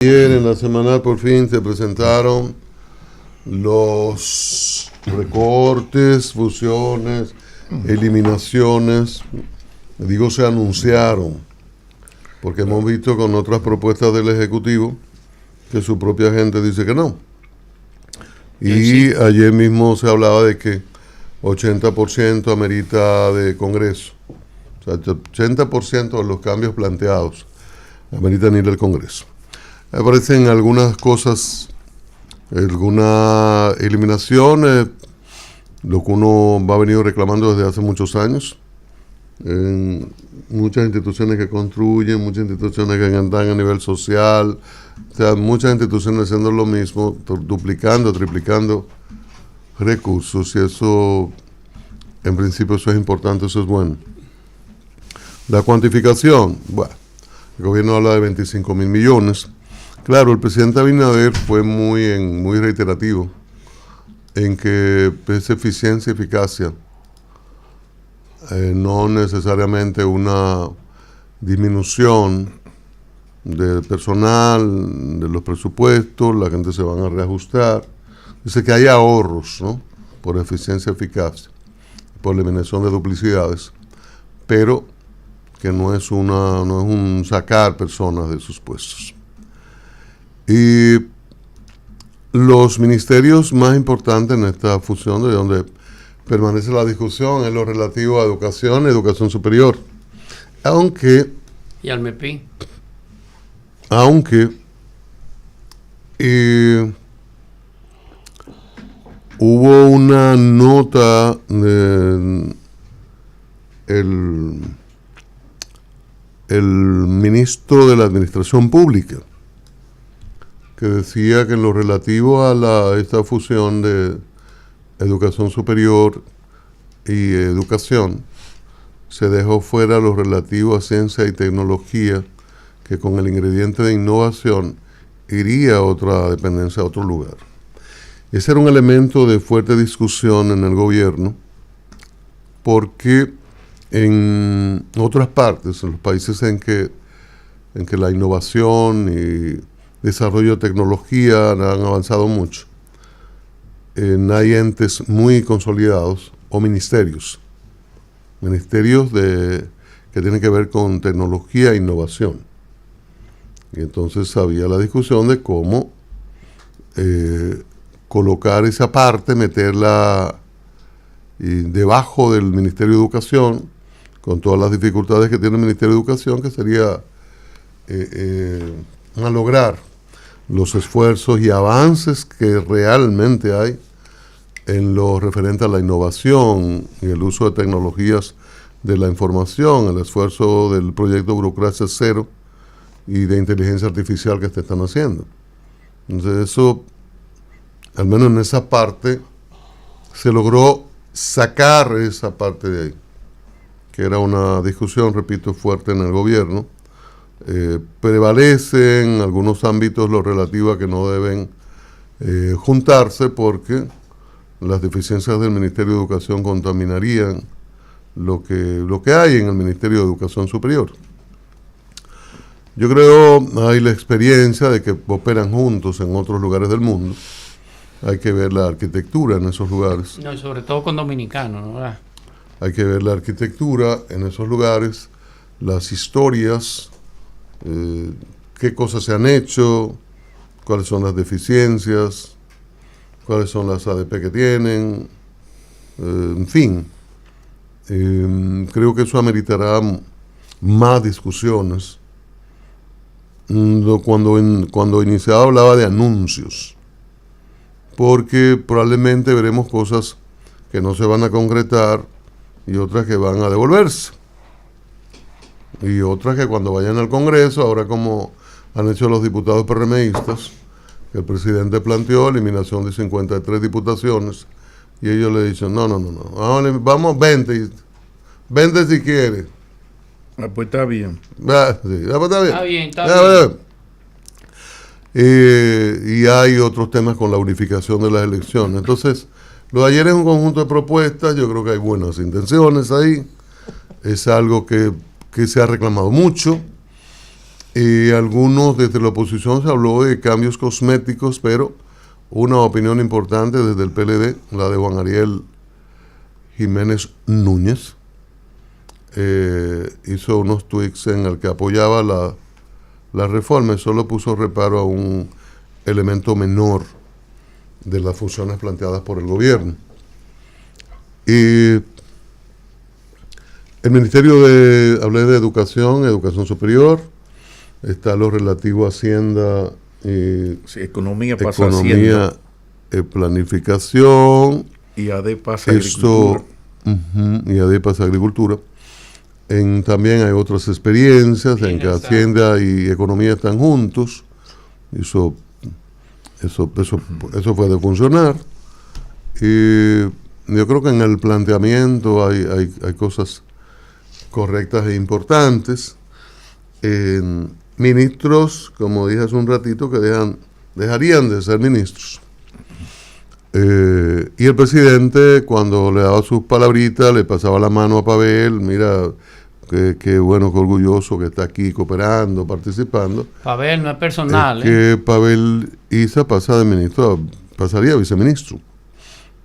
Ayer en la semanal por fin se presentaron los recortes, fusiones, eliminaciones. Digo, se anunciaron, porque hemos visto con otras propuestas del Ejecutivo que su propia gente dice que no. Y ayer mismo se hablaba de que 80% amerita de Congreso. O sea, 80% de los cambios planteados ameritan ir al Congreso. Aparecen algunas cosas, algunas eliminaciones, lo que uno va a venir reclamando desde hace muchos años. En muchas instituciones que construyen, muchas instituciones que están a nivel social, o sea, muchas instituciones haciendo lo mismo, duplicando, triplicando recursos, y eso, en principio, eso es importante, eso es bueno. La cuantificación, bueno, el gobierno habla de 25,000 millones. Claro, el presidente Abinader fue muy reiterativo en que es eficiencia y eficacia, no necesariamente una disminución del personal, de los presupuestos, la gente se van a reajustar. Dice que hay ahorros, ¿no?, por eficiencia y eficacia, por eliminación de duplicidades, pero que no es un sacar personas de sus puestos. Y los ministerios más importantes en esta fusión, de donde permanece la discusión, es lo relativo a educación y educación superior. Y al MEPI. Aunque hubo una nota del el ministro de la Administración Pública, que decía que en lo relativo a esta fusión de educación superior y educación, se dejó fuera lo relativo a ciencia y tecnología, que con el ingrediente de innovación iría a otra dependencia, a otro lugar. Ese era un elemento de fuerte discusión en el gobierno, porque en otras partes, en los países en que la innovación y desarrollo de tecnología han avanzado mucho, hay entes muy consolidados o ministerios que tienen que ver con tecnología e innovación. Y entonces había la discusión de cómo colocar esa parte, meterla debajo del Ministerio de Educación, con todas las dificultades que tiene el Ministerio de Educación, que sería a lograr los esfuerzos y avances que realmente hay en lo referente a la innovación y el uso de tecnologías de la información, el esfuerzo del proyecto Burocracia Cero y de inteligencia artificial que se están haciendo. Entonces eso, al menos en esa parte, se logró sacar esa parte de ahí, que era una discusión, repito, fuerte en el gobierno. Prevalece en algunos ámbitos lo relativo a que no deben juntarse, porque las deficiencias del Ministerio de Educación contaminarían lo que hay en el Ministerio de Educación Superior. Yo creo, hay la experiencia de que operan juntos en otros lugares del mundo. Hay que ver la arquitectura en esos lugares. No, y sobre todo con dominicanos, ¿no? ¿Verdad? Hay que ver la arquitectura en esos lugares, las historias, qué cosas se han hecho, cuáles son las deficiencias, cuáles son las ADP que tienen, en fin. Creo que eso ameritará más discusiones. Cuando iniciaba hablaba de anuncios, porque probablemente veremos cosas que no se van a concretar y otras que van a devolverse. Y otras que cuando vayan al Congreso, ahora como han hecho los diputados PRMistas, que el presidente planteó eliminación de 53 diputaciones, y ellos le dicen, no, vamos 20 si quiere. Pues está bien. Está bien. Y hay otros temas con la unificación de las elecciones. Entonces, lo de ayer es un conjunto de propuestas, yo creo que hay buenas intenciones ahí, es algo que se ha reclamado mucho. Y algunos desde la oposición se habló de cambios cosméticos, pero una opinión importante desde el PLD, la de Juan Ariel Jiménez Núñez, hizo unos tweets en el que apoyaba la reforma y solo puso reparo a un elemento menor de las funciones planteadas por el gobierno. Y el Ministerio hablé de educación superior, está lo relativo a Hacienda y sí, economía, planificación y ADEPAS agricultura. Y ADEPAS agricultura. También hay otras experiencias en que Hacienda y economía están juntos. Eso puede funcionar. Y yo creo que en el planteamiento hay cosas correctas e importantes. Ministros, como dije hace un ratito, que dejarían de ser ministros. Y el presidente, cuando le daba sus palabritas, le pasaba la mano a Pavel, mira, qué bueno, qué orgulloso que está aquí cooperando, participando. Pavel no es personal. Que Pavel Isa pasaría a viceministro,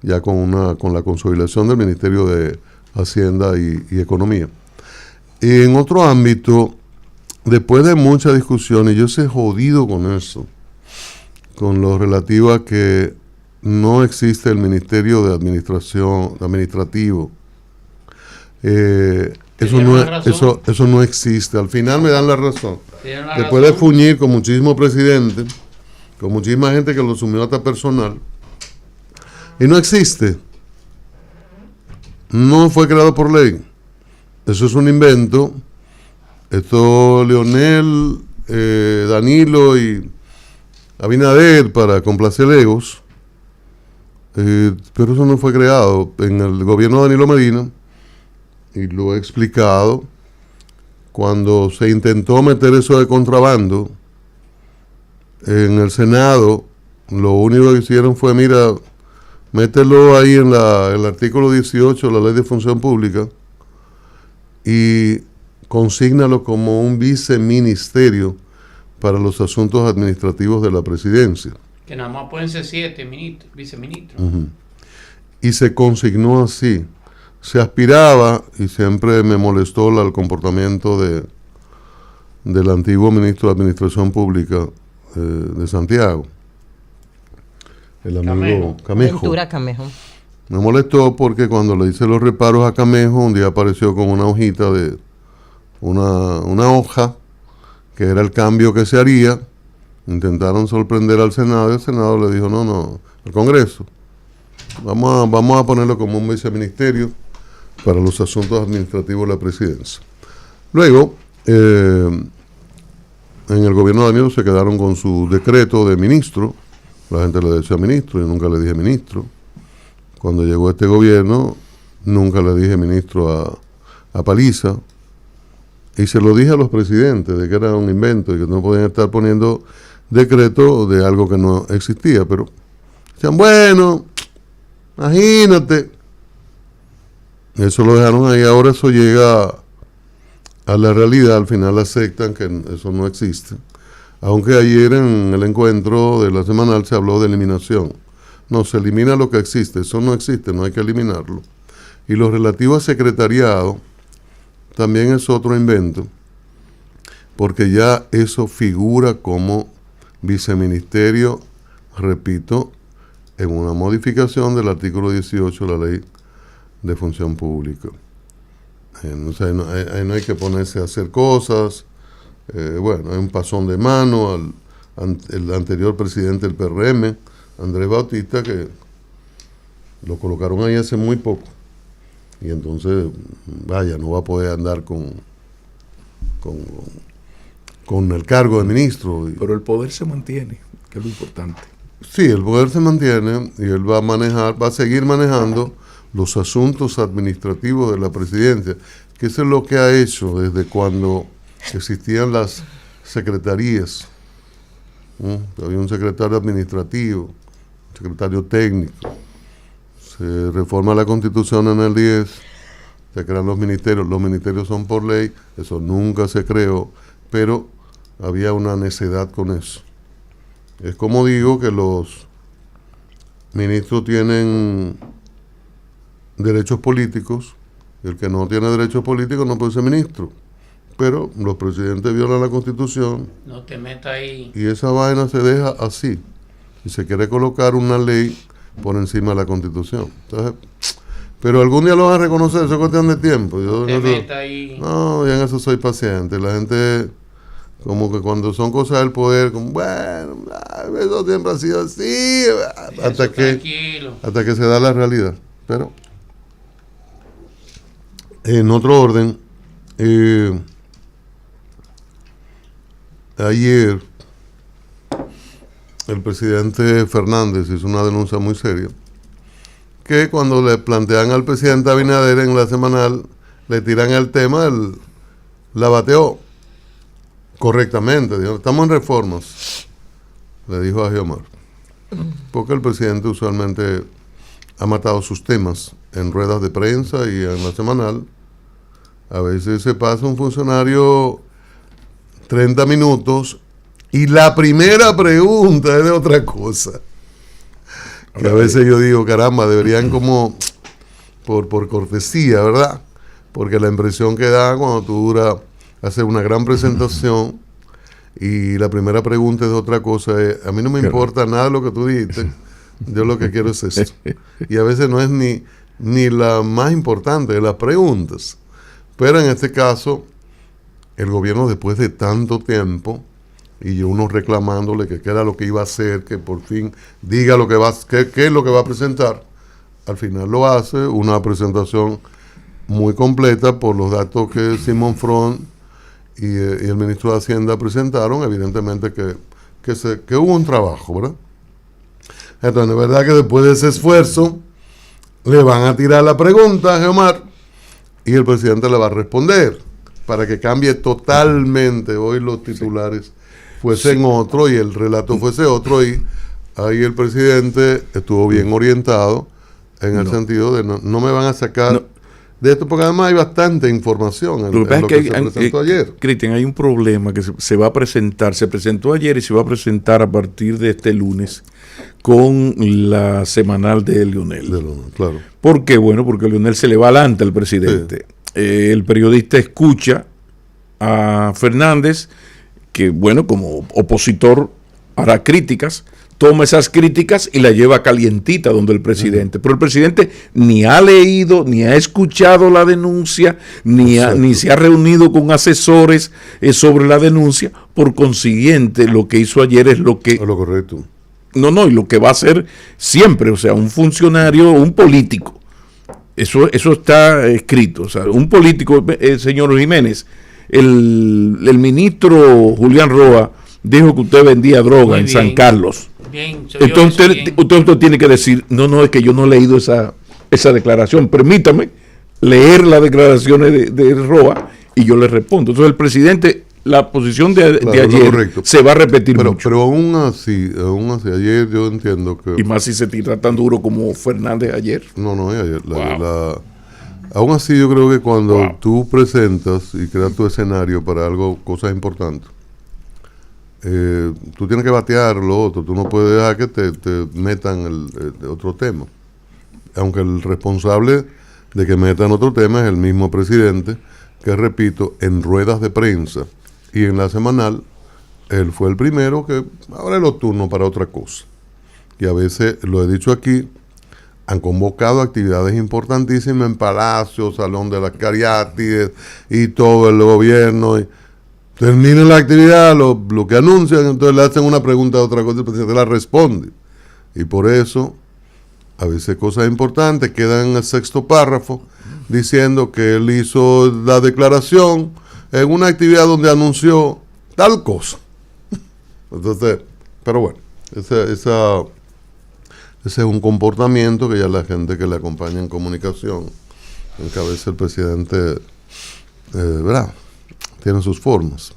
ya con la consolidación del Ministerio de Hacienda y Economía. Y en otro ámbito, después de mucha discusión, y yo sé jodido con eso, con lo relativo a que no existe el Ministerio de Administrativo. Eso no existe. Al final me dan la razón. Después de fuñir con muchísimos presidentes, con muchísima gente que lo asumió hasta personal, y no existe. No fue creado por ley. Eso es un invento. Esto Leonel, Danilo y Abinader para complacer egos, pero eso no fue creado en el gobierno de Danilo Medina, y lo he explicado. Cuando se intentó meter eso de contrabando en el Senado, lo único que hicieron fue, mira, mételo ahí en el artículo 18 de la Ley de Función Pública y consígnalo como un viceministerio para los asuntos administrativos de la presidencia. Que nada más pueden ser 7 viceministros. Y se consignó así. Se aspiraba, y siempre me molestó el comportamiento del antiguo ministro de Administración Pública de Santiago, el amigo Camejo. Ventura Camejo. Me molestó porque cuando le hice los reparos a Camejo, un día apareció con una hojita de una hoja que era el cambio que se haría. Intentaron sorprender al Senado y el Senado le dijo no, al Congreso, vamos a ponerlo como un viceministerio para los asuntos administrativos de la presidencia. Luego, en el gobierno de Danilo se quedaron con su decreto de ministro. La gente le decía ministro, yo nunca le dije ministro. Cuando llegó este gobierno, nunca le dije ministro a Paliza. Y se lo dije a los presidentes de que era un invento y que no podían estar poniendo decreto de algo que no existía. Pero decían, bueno, imagínate. Eso lo dejaron ahí. Ahora eso llega a la realidad. Al final aceptan que eso no existe. Aunque ayer en el encuentro de la semanal se habló de eliminación. No, se elimina lo que existe. Eso no existe, no hay que eliminarlo. Y lo relativo a secretariado también es otro invento, porque ya eso figura como viceministerio, repito, en una modificación del artículo 18 de la Ley de Función Pública. No hay que ponerse a hacer cosas. Bueno, hay un pasón de mano el anterior presidente del PRM, Andrés Bautista, que lo colocaron ahí hace muy poco. Y entonces, vaya, no va a poder andar con el cargo de ministro. Pero el poder se mantiene, que es lo importante. Sí, el poder se mantiene y él va a seguir manejando los asuntos administrativos de la presidencia, que eso es lo que ha hecho desde cuando existían las secretarías. Había un secretario administrativo, un secretario técnico. Se reforma la Constitución en el 10, se crean los ministerios son por ley, eso nunca se creó, pero había una necedad con eso. Es como digo que los ministros tienen derechos políticos, y el que no tiene derechos políticos no puede ser ministro. Pero los presidentes violan la Constitución. No te metas ahí. Y esa vaina se deja así. Y se quiere colocar una ley por encima de la Constitución. Entonces, pero algún día lo van a reconocer, eso es cuestión de tiempo. Yo, Te metas ahí. no, ya en eso soy paciente. La gente, como que cuando son cosas del poder, como, bueno, eso siempre ha sido así, hasta que se da la realidad. Pero, en otro orden, ayer el presidente Fernández hizo una denuncia muy seria, que cuando le plantean al presidente Abinader en la semanal, le tiran el tema, él la bateó correctamente, dijo, estamos en reformas, le dijo a Geomar, porque el presidente usualmente ha matado sus temas en ruedas de prensa y en la semanal. A veces se pasa un funcionario 30 minutos y la primera pregunta es de otra cosa. Que a veces yo digo, caramba, deberían como, por cortesía, ¿verdad? Porque la impresión que da cuando tú haces una gran presentación y la primera pregunta es de otra cosa, a mí no me importa nada lo que tú dijiste, yo lo que quiero es esto. Y a veces no es ni la más importante de las preguntas. Pero en este caso, el gobierno, después de tanto tiempo, y uno reclamándole que qué era lo que iba a hacer, que por fin diga lo que qué es lo que va a presentar, al final lo hace, una presentación muy completa por los datos que Simón Front y el ministro de Hacienda presentaron, evidentemente que hubo un trabajo, ¿verdad? Entonces, es verdad que después de ese esfuerzo, le van a tirar la pregunta a Geomar y el presidente le va a responder para que cambie totalmente. Hoy los titulares fuesen otro y el relato fuese otro, y ahí el presidente estuvo bien orientado en el sentido de no me van a sacar de esto, porque además hay bastante información en lo que se presentó ayer. Cristian, hay un problema que se va a presentar, se presentó ayer y se va a presentar a partir de este lunes con la semanal de Leonel. Claro. ¿Por qué? Bueno, porque Leonel se le va adelante al presidente. Sí. El periodista escucha a Fernández, que bueno, como opositor hará críticas, toma esas críticas y la lleva calientita donde el presidente. Pero el presidente ni ha leído, ni ha escuchado la denuncia, ni se ha reunido con asesores sobre la denuncia. Por consiguiente, lo que hizo ayer es lo que... Es lo correcto. Y lo que va a hacer siempre, o sea, un funcionario, un político. Eso está escrito. O sea, un político, señor Jiménez, el ministro Julián Roa dijo que usted vendía droga en San Carlos. Bien, entonces usted tiene que decir, no, es que yo no he leído esa declaración. Permítame leer las declaraciones de Roa y yo le respondo. Entonces el presidente, la posición de ayer se va a repetir mucho. Pero aún así, ayer yo entiendo que... Y más si se tira tan duro como Fernández ayer. No, ayer. Aún así yo creo que cuando tú presentas y creas tu escenario para algo, cosas importantes, tú tienes que batear lo otro, tú no puedes dejar que te metan el otro tema. Aunque el responsable de que metan otro tema es el mismo presidente, que repito, en ruedas de prensa y en la semanal, él fue el primero que abre los turnos para otra cosa. Y a veces, lo he dicho aquí, han convocado actividades importantísimas en Palacio, Salón de las Cariátides y todo el gobierno. Terminan la actividad, lo que anuncian, entonces le hacen una pregunta a otra cosa y el presidente la responde. Y por eso, a veces cosas importantes quedan en el sexto párrafo diciendo que él hizo la declaración en una actividad donde anunció tal cosa. Entonces, pero bueno, ese es un comportamiento que ya la gente que le acompaña en comunicación, en que a veces el presidente, ¿verdad?, tiene sus formas.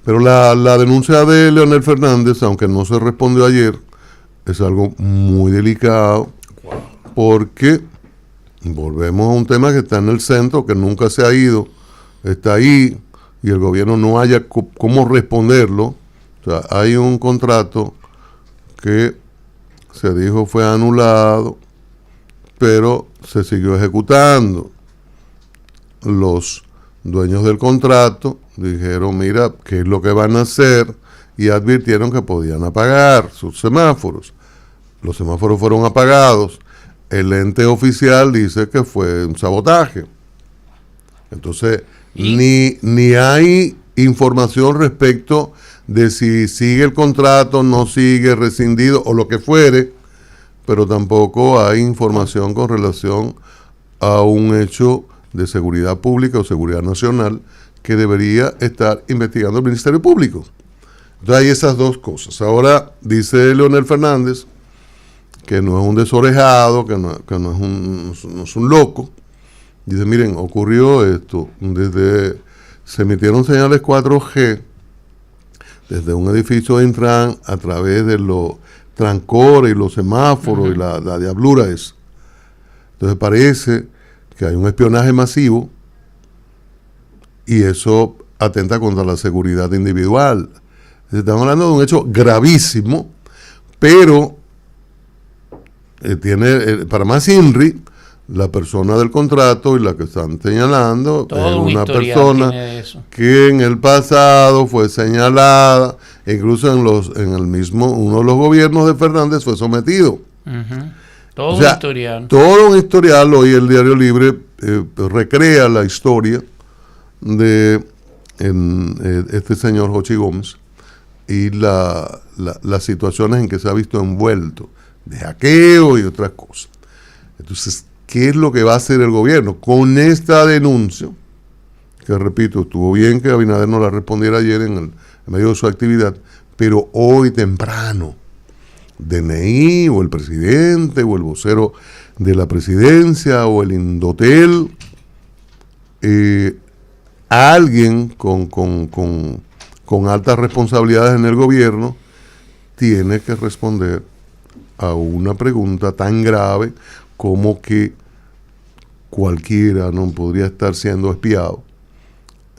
Pero la denuncia de Leonel Fernández, aunque no se respondió ayer, es algo muy delicado, porque volvemos a un tema que está en el centro, que nunca se ha ido está ahí y el gobierno no haya cómo responderlo. O sea, hay un contrato que se dijo fue anulado, pero se siguió ejecutando. Los dueños del contrato dijeron, mira, ¿qué es lo que van a hacer? Y advirtieron que podían apagar sus semáforos. Los semáforos fueron apagados. El ente oficial dice que fue un sabotaje. Entonces, ni hay información respecto de si sigue el contrato, no sigue, rescindido o lo que fuere, pero tampoco hay información con relación a un hecho de seguridad pública o seguridad nacional que debería estar investigando el Ministerio Público. Entonces hay esas dos cosas. Ahora dice Leonel Fernández que no es un desorejado, que no es un loco. Dice, miren, ocurrió esto, se emitieron señales 4G desde un edificio de Intran a través de los trancores y los semáforos y la diablura esa. Entonces parece que hay un espionaje masivo y eso atenta contra la seguridad individual. Estamos hablando de un hecho gravísimo, pero para más INRI, la persona del contrato y la que están señalando es una persona que en el pasado fue señalada, incluso en el mismo, uno de los gobiernos de Fernández fue sometido. Todo un historial. Todo un historial. Hoy el Diario Libre recrea la historia de este señor Jochi Gómez y las situaciones en que se ha visto envuelto de hackeo y otras cosas. Entonces, ¿qué es lo que va a hacer el gobierno con esta denuncia? Que repito, estuvo bien que Abinader no la respondiera ayer en medio de su actividad, pero hoy temprano, DNI o el presidente o el vocero de la presidencia o el Indotel, alguien con altas responsabilidades en el gobierno tiene que responder a una pregunta tan grave como que cualquiera no podría estar siendo espiado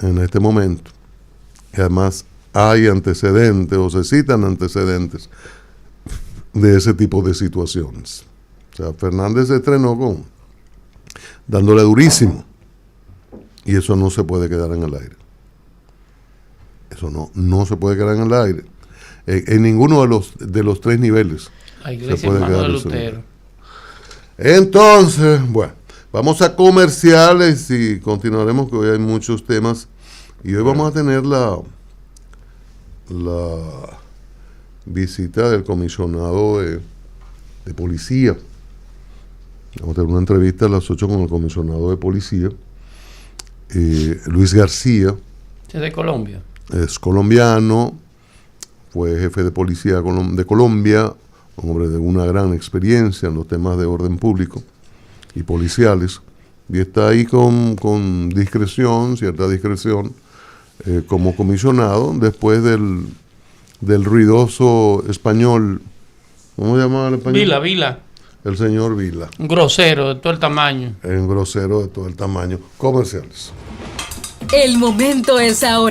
en este momento. Y además hay antecedentes o se citan antecedentes de ese tipo de situaciones. O sea, Fernández se estrenó dándole durísimo y eso no se puede quedar en el aire. Eso no se puede quedar en el aire. En ninguno de los tres niveles. La iglesia hermano de Lutero. Entonces, bueno, vamos a comerciales y continuaremos, que hoy hay muchos temas. Y hoy vamos a tener la visita del comisionado de policía. Vamos a tener una entrevista a las 8 con el comisionado de policía, Luis García. ¿Es de Colombia? Es colombiano, fue jefe de policía de Colombia, un hombre de una gran experiencia en los temas de orden público y policiales, y está ahí con discreción, cierta discreción, como comisionado, después del ruidoso español, ¿cómo se llamaba el español? Vila. El señor Vila. Un grosero de todo el tamaño. Un grosero de todo el tamaño. Comerciales. El momento es ahora.